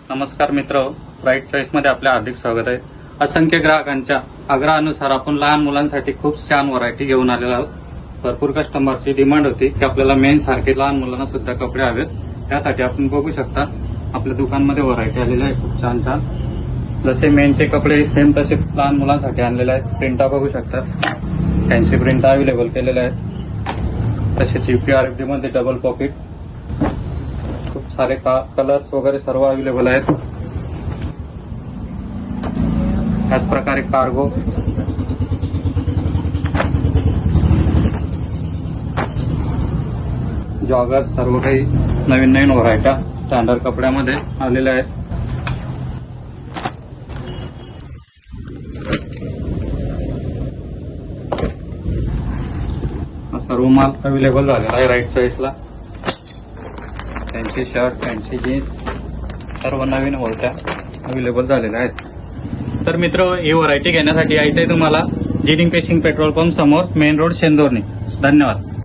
नमस्कार मित्र, ब्राईट चॉईसमध्ये आपले हार्दिक स्वागत आहे। असंख्य ग्राहकांच्या आग्रहानुसार आपण लहान मुलांसाठी खूप छान व्हरायटी घेऊन आलेलो आहोत। भरपूर कस्टमरची डिमांड होती की आपल्याला मेन सारखे लहान मुलांना सुद्धा कपडे हवेत, त्यासाठी आपण बघू शकता आपल्या दुकानमध्ये व्हरायटी आलेली आहे खूप छान छान। जसे मेनचे कपडे सेम तसे लहान मुलांसाठी आणलेले आहेत। प्रिंटा बघू शकता, फॅन्सी प्रिंट अवेलेबल केलेले आहेत। तसेच UPRFD मध्ये डबल पॉकेट, खूप सारे कलर्स वगैरे सर्व अवेलेबल आहेत। याच प्रकारे कार्गो, जॉगर, सर्व काही नवीन नवीन व्हरायटी स्टँडर्ड कपड्यामध्ये आलेल्या आहेत। सर्व माल अवेलेबल झालेला आहे राईट चॉईसला। फॅन्सी शर्ट, फॅन्सी जीन्स सर्व नवीन व्हरायट्या अवेलेबल झालेल्या आहेत। तर मित्र, ही व्हरायटी घेण्यासाठी यायचं आहे तुम्हाला जिनिंग पेशिंग पेट्रोल पंप समोर, मेन रोड, शेंदोर्णी। धन्यवाद।